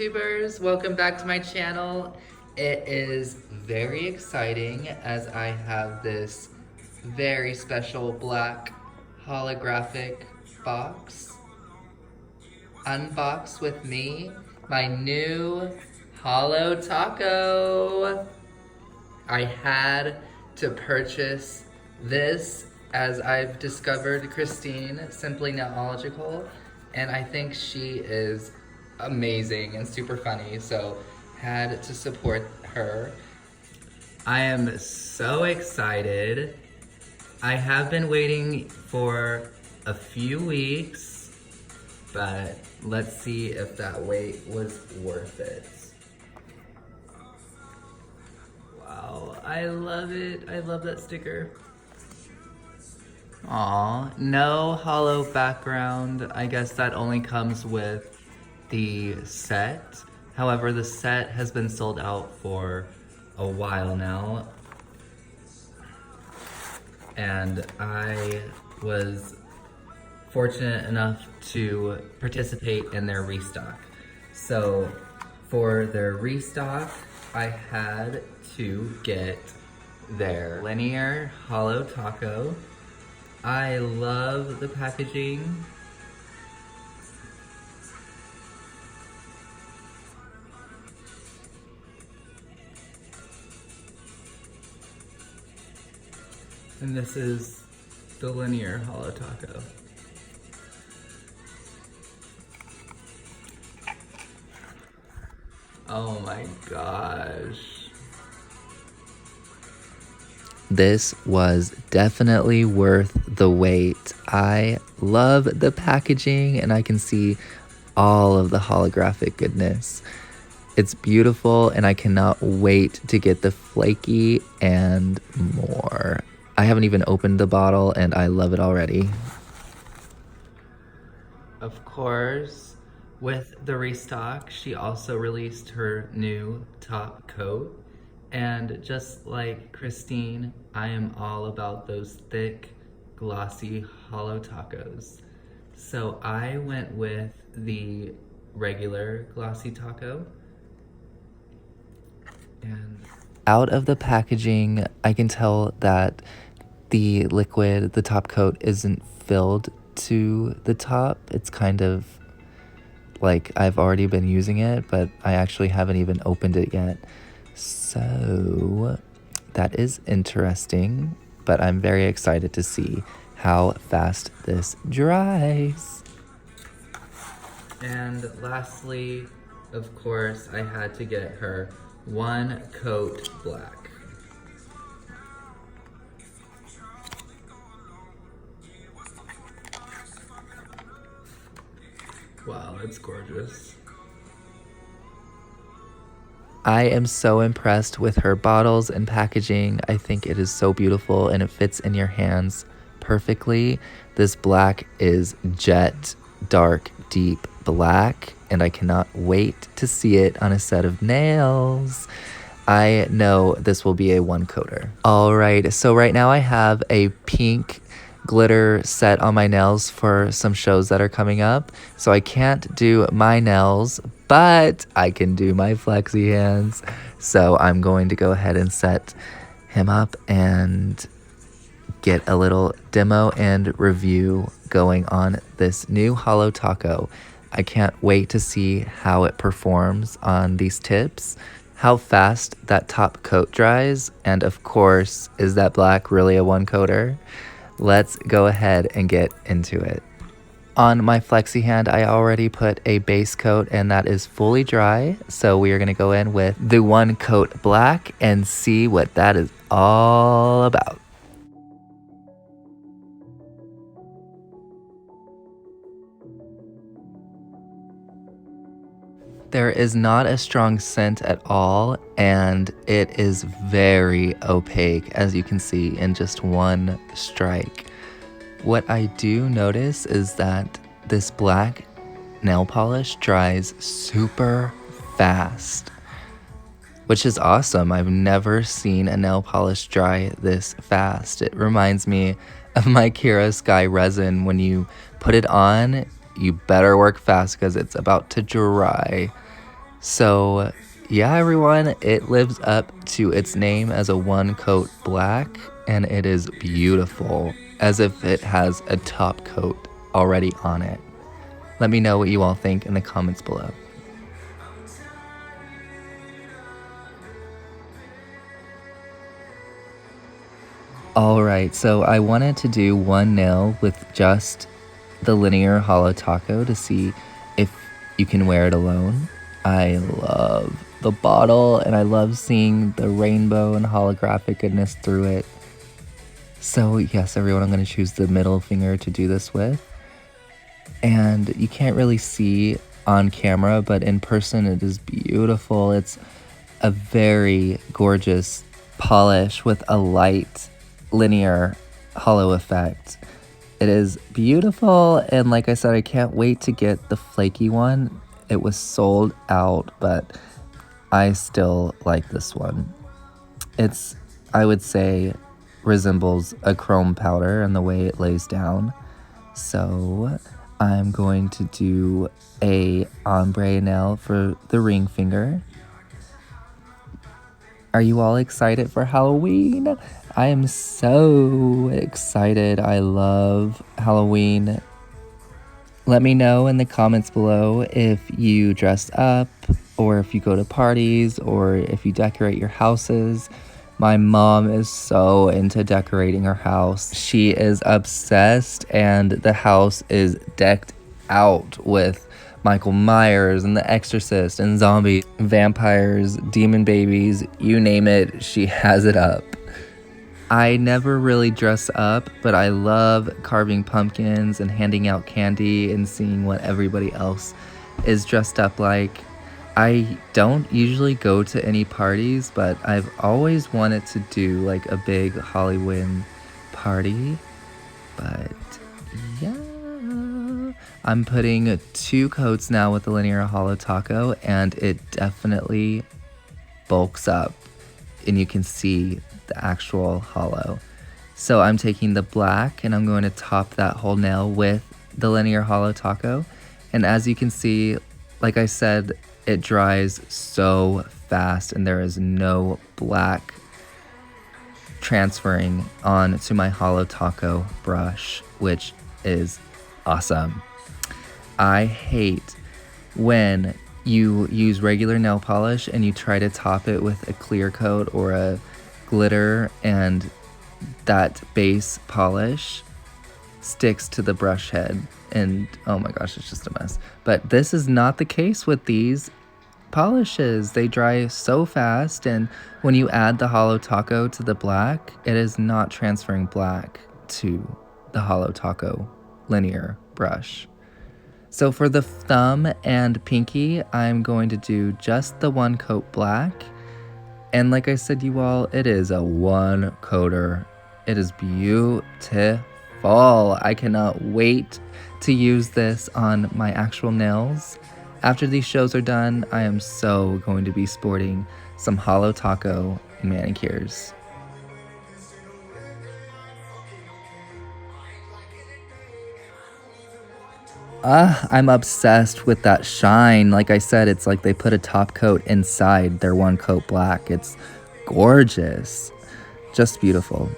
YouTubers, welcome back to my channel. It is very exciting as I have this very special black holographic box unboxed with me, my new Holo Taco. I had to purchase this as I've discovered Christine, Simply NAILOGICAL, and I think she is amazing and super funny, so had to support her. I am so excited. I have been waiting for a few weeks, but let's see if that wait was worth it. Wow, I love it. I love that sticker. Aw, no hollow background. I guess that only comes with the set. However, the set has been sold out for a while now. And I was fortunate enough to participate in their restock. So for their restock, I had to get their linear holo taco. I love the packaging. And this is the linear holo taco. Oh my gosh. This was definitely worth the wait. I love the packaging and I can see all of the holographic goodness. It's beautiful and I cannot wait to get the flaky and more. I haven't even opened the bottle and I love it already. Of course, with the restock, she also released her new top coat. And just like Christine, I am all about those thick, glossy holo tacos. So I went with the regular glossy taco. And out of the packaging, I can tell that the liquid, the top coat, isn't filled to the top. It's kind of like I've already been using it, but I actually haven't even opened it yet. So that is interesting, but I'm very excited to see how fast this dries. And lastly, of course, I had to get her one coat black. Wow, that's gorgeous. I am so impressed with her bottles and packaging. I think it is so beautiful and it fits in your hands perfectly. This black is jet dark, deep black, and I cannot wait to see it on a set of nails. I know this will be a one coater. All right, so right now I have a pink glitter set on my nails for some shows that are coming up. So I can't do my nails, but I can do my flexi hands. So I'm going to go ahead and set him up and get a little demo and review going on this new holo taco. I can't wait to see how it performs on these tips, how fast that top coat dries, and of course, is that black really a one coater? Let's go ahead and get into it. On my flexi hand, I already put a base coat and that is fully dry. So we are gonna go in with the one coat black and see what that is all about. There is not a strong scent at all, and it is very opaque, as you can see in just one strike. What I do notice is that this black nail polish dries super fast, which is awesome. I've never seen a nail polish dry this fast. It reminds me of my Kira Sky resin. When you put it on, you better work fast because it's about to dry. So, yeah, everyone, it lives up to its name as a one coat black, and it is beautiful, as if it has a top coat already on it. Let me know what you all think in the comments below. Alright, so I wanted to do one nail with just the linear holo taco to see if you can wear it alone. I love the bottle and I love seeing the rainbow and holographic goodness through it. So yes, everyone, I'm going to choose the middle finger to do this with. And you can't really see on camera, but in person it is beautiful. It's a very gorgeous polish with a light linear hollow effect. It is beautiful, and like I said, I can't wait to get the flaky one. It was sold out, but I still like this one. It's, I would say, resembles a chrome powder in the way it lays down. So I'm going to do a ombre nail for the ring finger. Are you all excited for Halloween? I am so excited. I love Halloween. Let me know in the comments below if you dress up, or if you go to parties, or if you decorate your houses. My mom is so into decorating her house. She is obsessed, and the house is decked out with Michael Myers and The Exorcist and zombies, vampires, demon babies, you name it, she has it up. I never really dress up, but I love carving pumpkins and handing out candy and seeing what everybody else is dressed up like. I don't usually go to any parties, but I've always wanted to do like a big Halloween party. But yeah, I'm putting 2 coats now with the linear holo taco, and it definitely bulks up and you can see the actual hollow. So I'm taking the black and I'm going to top that whole nail with the linear holo taco. And as you can see, like I said, it dries so fast and there is no black transferring onto my holo taco brush, which is awesome. I hate when you use regular nail polish and you try to top it with a clear coat or a glitter, and that base polish sticks to the brush head, and oh my gosh, it's just a mess. But this is not the case with these polishes. They dry so fast, and when you add the holo taco to the black, it is not transferring black to the holo taco linear brush. So for the thumb and pinky, I'm going to do just the 1 coat black. And like I said, you all, it is a 1 coater. It is beautiful. I cannot wait to use this on my actual nails. After these shows are done, I am so going to be sporting some holo taco manicures. I'm obsessed with that shine. Like I said, it's like they put a top coat inside their 1 coat black. It's gorgeous. Just beautiful.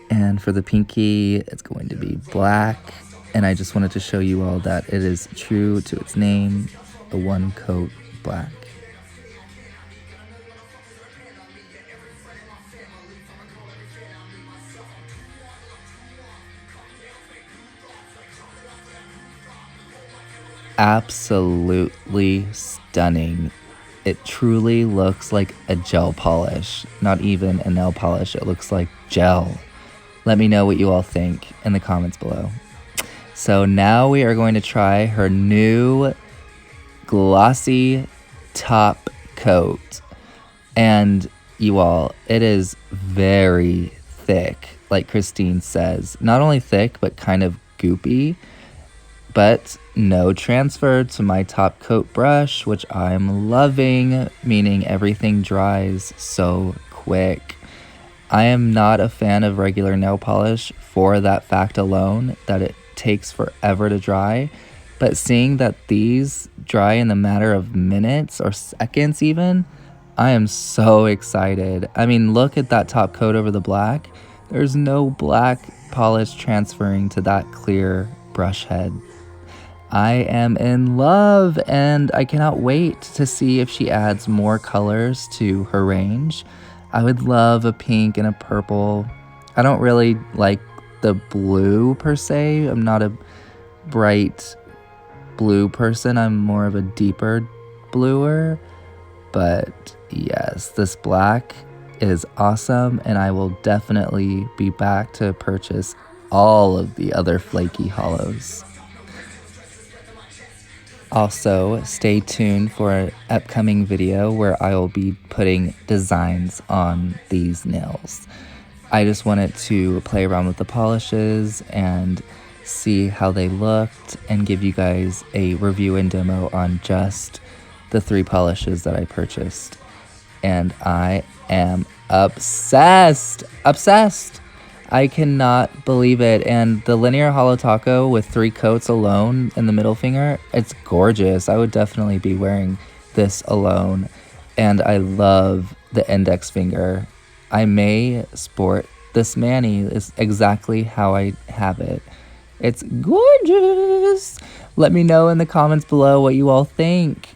And for the pinky, it's going to be black. And I just wanted to show you all that it is true to its name, a 1 coat black. Absolutely stunning. It truly looks like a gel polish, not even a nail polish. It looks like gel. Let me know what you all think in the comments below. So now we are going to try her new glossy top coat. And you all, it is very thick, like Christine says. Not only thick, but kind of goopy. But no transfer to my top coat brush, which I'm loving, meaning everything dries so quick. I am not a fan of regular nail polish for that fact alone, that it takes forever to dry. But seeing that these dry in the matter of minutes or seconds even, I am so excited. I mean, look at that top coat over the black. There's no black polish transferring to that clear brush head. I am in love, and I cannot wait to see if she adds more colors to her range. I would love a pink and a purple. I don't really like the blue per se. I'm not a bright blue person. I'm more of a deeper bluer. But yes, this black is awesome, and I will definitely be back to purchase all of the other flaky hollows. Also, stay tuned for an upcoming video where I will be putting designs on these nails. I just wanted to play around with the polishes and see how they looked and give you guys a review and demo on just the 3 polishes that I purchased. And I am obsessed! Obsessed! I cannot believe it. And the linear holo taco with 3 coats alone in the middle finger, it's gorgeous. I would definitely be wearing this alone. And I love the index finger. I may sport this mani. Is exactly how I have it. It's gorgeous. Let me know in the comments below what you all think.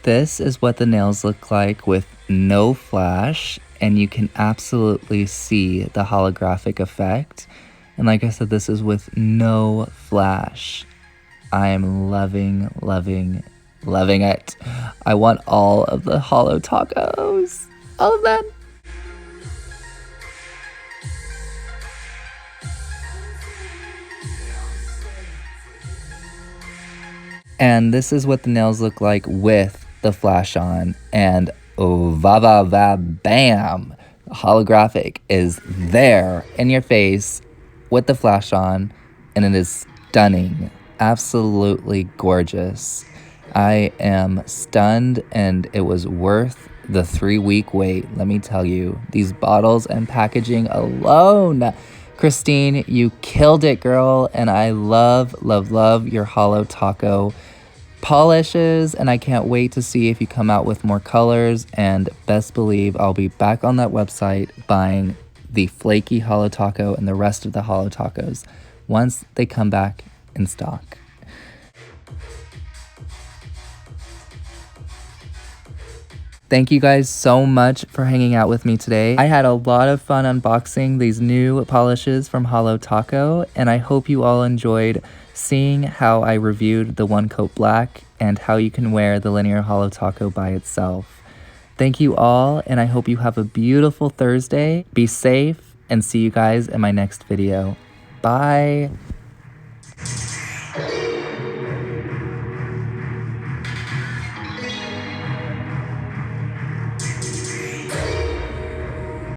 This is what the nails look like with no flash, and you can absolutely see the holographic effect. And like I said, this is with no flash. I am loving, loving, loving it. I want all of the holo tacos. All of them. And this is what the nails look like with the flash on, and oh, bam, the holographic is there in your face with the flash on, and it is stunning, absolutely gorgeous. I am stunned, and it was worth the 3-week wait. Let me tell you, these bottles and packaging alone. Christine, you killed it, girl, and I love, love, love your holo taco polishes, and I can't wait to see if you come out with more colors. And best believe I'll be back on that website buying the flaky holo taco and the rest of the holo tacos once they come back in stock. Thank you guys so much for hanging out with me today. I had a lot of fun unboxing these new polishes from Holo Taco, and I hope you all enjoyed seeing how I reviewed the 1-coat black and how you can wear the linear Holo Taco by itself. Thank you all, and I hope you have a beautiful Thursday. Be safe, and see you guys in my next video. Bye!